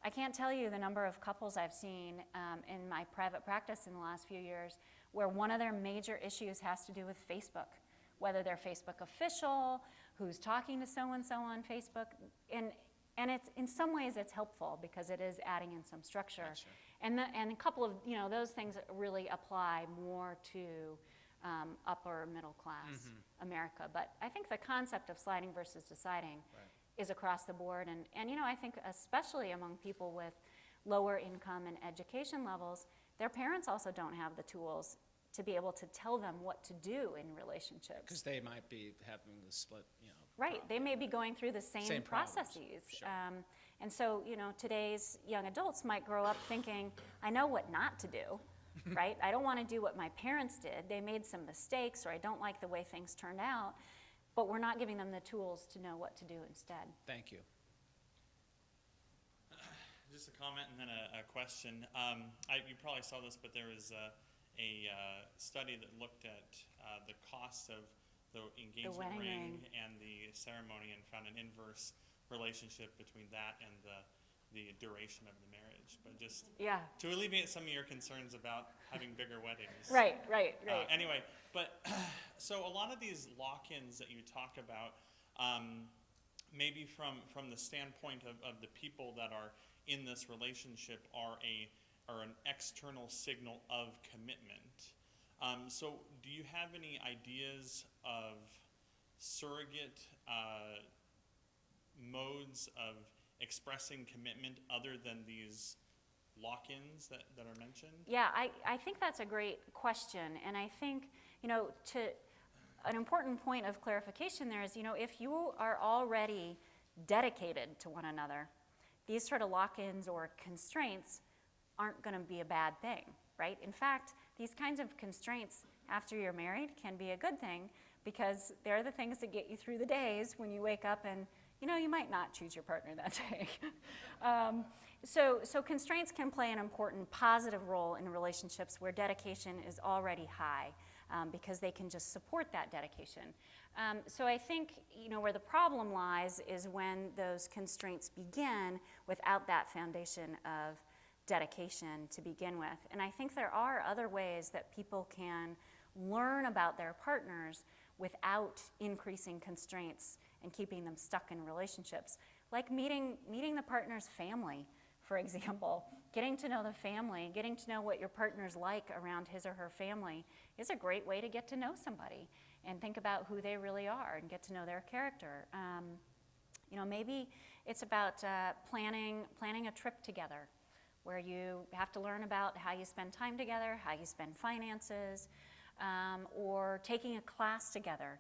Speaker 2: I can't tell you the number of couples I've seen in my private practice in the last few years where one of their major issues has to do with Facebook, whether they're Facebook official, who's talking to so-and-so on Facebook, and it's, in some ways it's helpful because it is adding in some structure.
Speaker 1: Gotcha.
Speaker 2: And a couple of, you know, those things really apply more to upper middle class America. But I think the concept of sliding versus deciding is across the board. And you know, I think especially among people with lower income and education levels, their parents also don't have the tools to be able to tell them what to do in relationships.
Speaker 1: Because they might be having the split, you know.
Speaker 2: Right, they may be going through the same processes.
Speaker 1: Sure.
Speaker 2: And so, you know, today's young adults might grow up thinking, I know what not to do, right? I don't want to do what my parents did. They made some mistakes, or I don't like the way things turned out. But we're not giving them the tools to know what to do instead.
Speaker 1: Thank you.
Speaker 6: Just a comment and then a question. You probably saw this, but there was a study that looked at the cost of the engagement ring and the ceremony, and found an inverse relationship between that and the duration of the marriage. But just to alleviate some of your concerns about having bigger weddings.
Speaker 2: Right.
Speaker 6: Anyway, but so a lot of these lock-ins that you talk about, maybe from the standpoint of the people that are in this relationship are an external signal of commitment. So do you have any ideas of surrogate modes of expressing commitment other than these lock-ins that are mentioned?
Speaker 2: Yeah, I think that's a great question. And I think, you know, an important point of clarification there is, you know, if you are already dedicated to one another, these sort of lock-ins or constraints aren't going to be a bad thing, right? In fact, these kinds of constraints after you're married can be a good thing, because they're the things that get you through the days when you wake up and, you might not choose your partner that day. So constraints can play an important positive role in relationships where dedication is already high, because they can just support that dedication. So I think, where the problem lies is when those constraints begin without that foundation of dedication to begin with. And I think there are other ways that people can learn about their partners without increasing constraints and keeping them stuck in relationships, like meeting the partner's family, for example. Getting to know the family, getting to know what your partner's like around his or her family is a great way to get to know somebody and think about who they really are and get to know their character. Maybe it's about planning a trip together, where you have to learn about how you spend time together, how you spend finances, or taking a class together.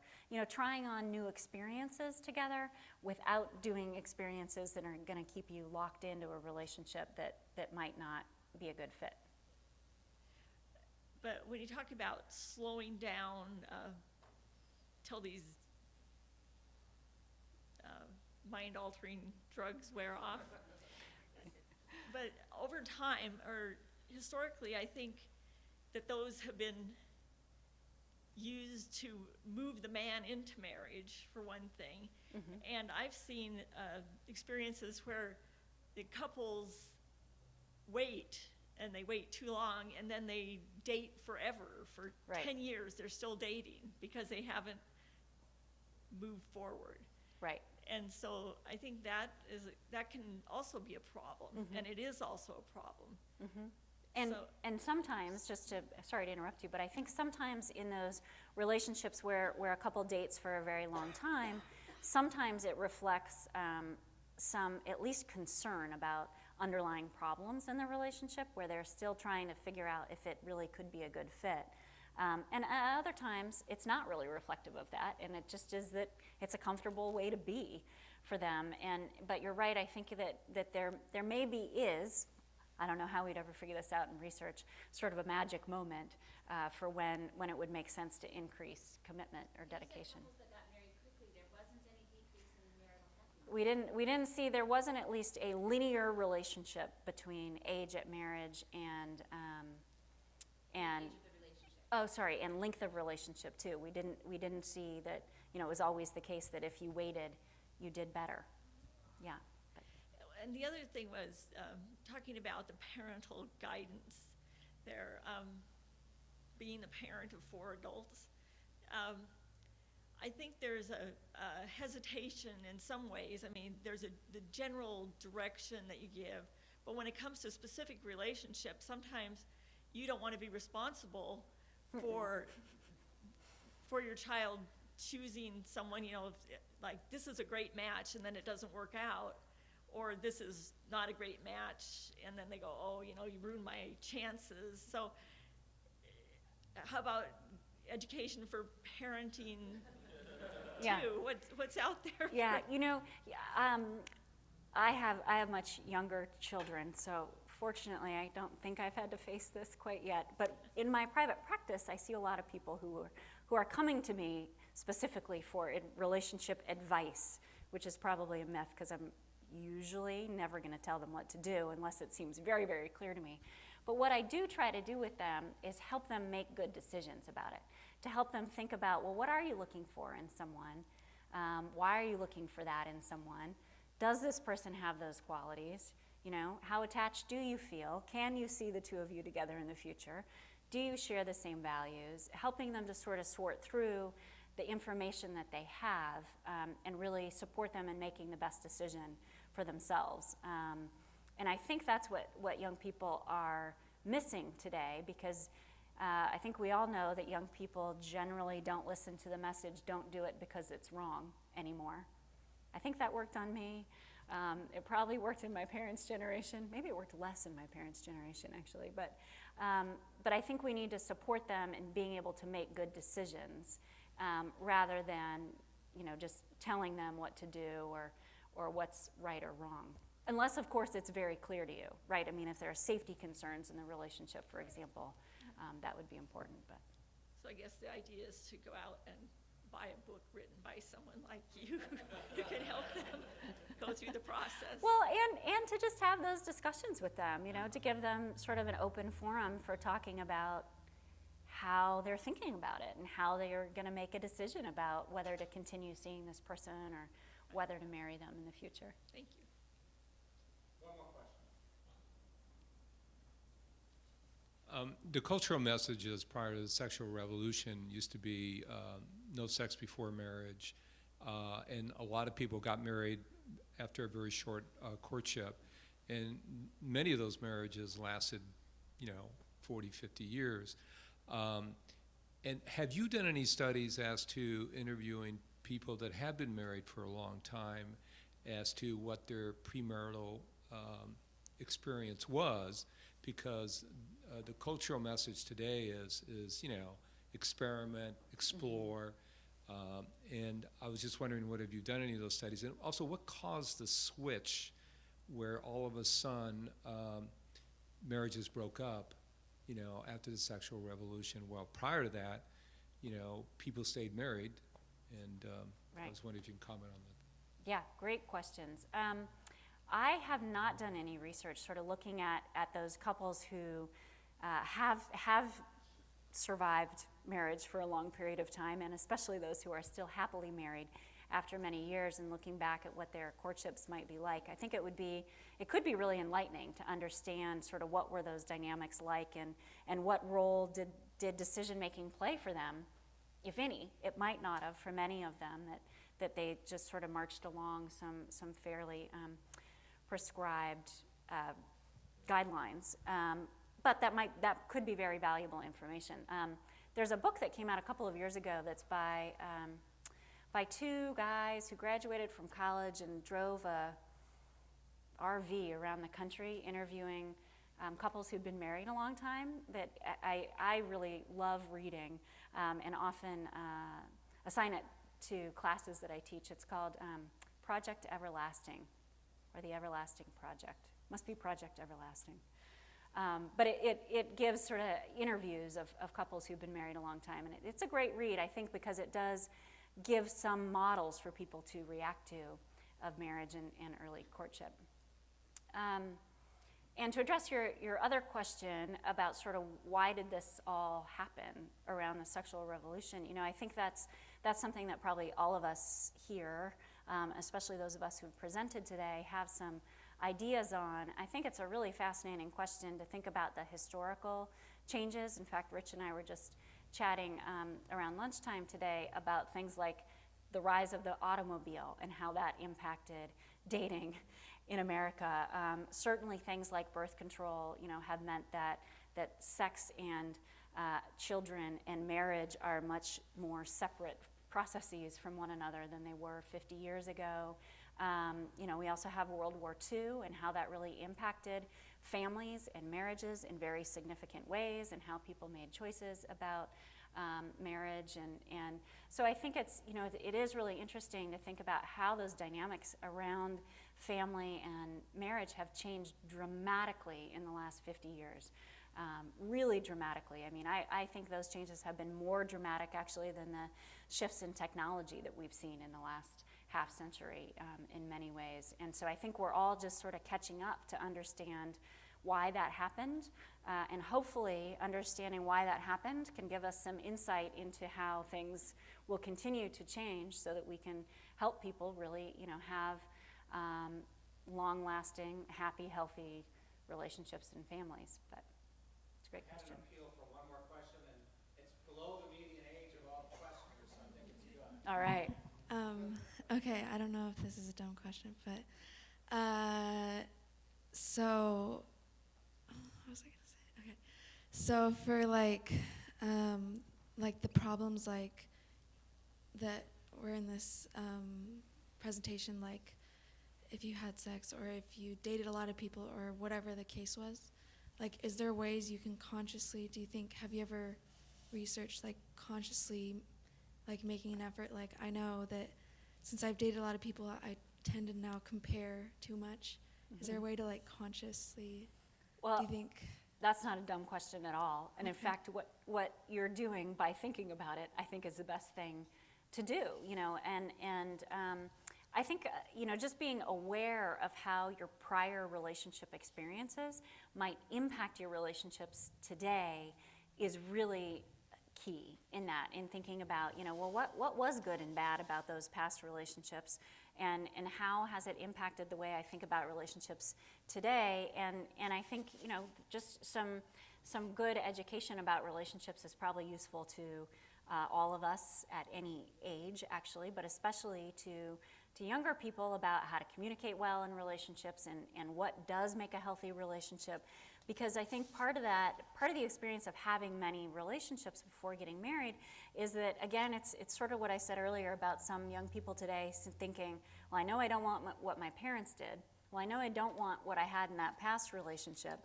Speaker 2: Trying on new experiences together without doing experiences that are going to keep you locked into a relationship that might not be a good fit.
Speaker 7: But when you talk about slowing down till these mind-altering drugs wear off, but over time, or historically, I think that those have been used to move the man into marriage, for one thing. Mm-hmm. And I've seen experiences where the couples wait, and they wait too long, and then they date forever. For
Speaker 2: right.
Speaker 7: 10 years, they're still dating because they haven't moved forward.
Speaker 2: Right.
Speaker 7: And so I think that can also be a problem, mm-hmm. and it is also a problem.
Speaker 2: Mm-hmm. And sometimes, sorry to interrupt you, but I think sometimes in those relationships where a couple dates for a very long time, sometimes it reflects some at least concern about underlying problems in the relationship, where they're still trying to figure out if it really could be a good fit. And at other times, it's not really reflective of that, and it just is that it's a comfortable way to be for them. But you're right, I think that there maybe is, I don't know how we'd ever figure this out in research, sort of a magic moment for when it would make sense to increase commitment or dedication.
Speaker 4: Couples that got married quickly, there wasn't any decrease in marital happiness.
Speaker 2: We didn't see, there wasn't at least a linear relationship between age at marriage and and length of relationship too. We didn't see that, it was always the case that if you waited, you did better. Yeah.
Speaker 7: And the other thing was talking about the parental guidance there, being the parent of 4 adults. I think there's a hesitation in some ways. I mean, there's the general direction that you give, but when it comes to specific relationships, sometimes you don't want to be responsible for your child choosing someone, like this is a great match and then it doesn't work out, or this is not a great match and then they go, oh, you ruined my chances. So how about education for parenting
Speaker 2: yeah.
Speaker 7: too? What's out there?
Speaker 2: Yeah, I have much younger children, so fortunately, I don't think I've had to face this quite yet. But in my private practice, I see a lot of people who are coming to me specifically for relationship advice, which is probably a myth, because I'm usually never going to tell them what to do unless it seems very, very clear to me. But what I do try to do with them is help them make good decisions about it, to help them think about, well, what are you looking for in someone? Why are you looking for that in someone? Does this person have those qualities? How attached do you feel? Can you see the two of you together in the future? Do you share the same values? Helping them to sort of sort through the information that they have and really support them in making the best decision for themselves. And I think that's what young people are missing today, because I think we all know that young people generally don't listen to the message, don't do it because it's wrong anymore. I think that worked on me. It probably worked in my parents' generation. Maybe it worked less in my parents' generation, actually. But I think we need to support them in being able to make good decisions rather than, just telling them what to do or what's right or wrong. Unless, of course, it's very clear to you, right? I mean, if there are safety concerns in the relationship, for example, that would be important. But
Speaker 7: So I guess the idea is to go out and buy a book written by someone like you who can help them go through the process.
Speaker 2: well, and to just have those discussions with them, you know, to give them sort of an open forum for talking about how they're thinking about it and how they are going to make a decision about whether to continue seeing this person or whether to marry them in the future.
Speaker 7: Thank you.
Speaker 1: One more question.
Speaker 8: The cultural messages prior to the sexual revolution used to be no sex before marriage, and a lot of people got married after a very short courtship, and many of those marriages lasted, 40, 50 years. And have you done any studies as to interviewing people that have been married for a long time as to what their premarital experience was? Because the cultural message today is experiment, explore, and I was just wondering, what have you done any of those studies? And also, what caused the switch where all of a sudden marriages broke up, after the sexual revolution? Well, prior to that, people stayed married, and I
Speaker 2: Right.
Speaker 8: was wondering if you can comment on that.
Speaker 2: Yeah, great questions. I have not done any research sort of looking at those couples who have survived marriage for a long period of time, and especially those who are still happily married after many years, and looking back at what their courtships might be like. I think it could be really enlightening to understand sort of what were those dynamics like, and what role did decision making play for them, if any. It might not have for many of them, that they just sort of marched along some fairly prescribed guidelines. But that could be very valuable information. There's a book that came out a couple of years ago that's by two guys who graduated from college and drove a RV around the country interviewing couples who'd been married a long time, that I really love reading, and often assign it to classes that I teach. It's called Project Everlasting, or the Everlasting Project. Must be Project Everlasting. But it gives sort of interviews of couples who've been married a long time, and it's a great read, I think, because it does give some models for people to react to of marriage and early courtship. And to address your other question about sort of why did this all happen around the sexual revolution, I think that's something that probably all of us here, especially those of us who've presented today, have some ideas on. I think it's a really fascinating question to think about the historical changes. In fact, Rich and I were just chatting around lunchtime today about things like the rise of the automobile and how that impacted dating in America. Certainly things like birth control, have meant that sex and children and marriage are much more separate processes from one another than they were 50 years ago. We also have World War II and how that really impacted families and marriages in very significant ways, and how people made choices about marriage. And so I think it is really interesting to think about how those dynamics around family and marriage have changed dramatically in the last 50 years. Really dramatically. I mean, I think those changes have been more dramatic actually than the shifts in technology that we've seen in the last half century in many ways. And so I think we're all just sort of catching up to understand why that happened, and hopefully understanding why that happened can give us some insight into how things will continue to change, so that we can help people really, have long-lasting, happy, healthy relationships and families. But it's a great question.
Speaker 1: I have an appeal for one more question, and it's below the median age of all the questioners, so I think it's good.
Speaker 2: All right.
Speaker 9: Okay, I don't know if this is a dumb question, but so what was I gonna say? Okay, so for like the problems like that were in this presentation, like if you had sex or if you dated a lot of people or whatever the case was, like, is there ways you can consciously, do you think, have you ever researched like consciously like making an effort? Like, I know that since I've dated a lot of people, I tend to now compare too much Is there a way to like consciously,
Speaker 2: Well,
Speaker 9: do you think?
Speaker 2: that's not a dumb question at all. And in fact, what you're doing by thinking about it, I think is the best thing to do, you know, and I think, you know, just being aware of how your prior relationship experiences might impact your relationships today is really key in that, in thinking about, you know, well, what was good and bad about those past relationships, and how has it impacted the way I think about relationships today, and I think, you know, just some good education about relationships is probably useful to all of us at any age, actually, but especially to younger people about how to communicate well in relationships and what does make a healthy relationship. Because I think part of the experience of having many relationships before getting married is that, again, it's sort of what I said earlier about some young people today thinking, well, I know I don't want what my parents did. Well, I know I don't want what I had in that past relationship.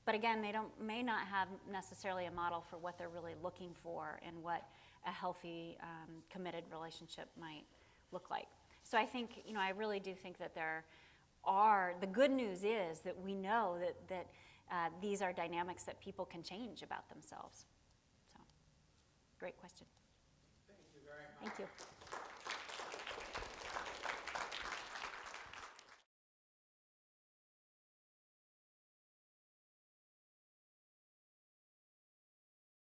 Speaker 2: But again, they may not have necessarily a model for what they're really looking for and what a healthy, committed relationship might look like. So I think, you know, I really do think that the good news is that we know that these are dynamics that people can change about themselves. So, great question.
Speaker 1: Thank you very much.
Speaker 2: Thank you.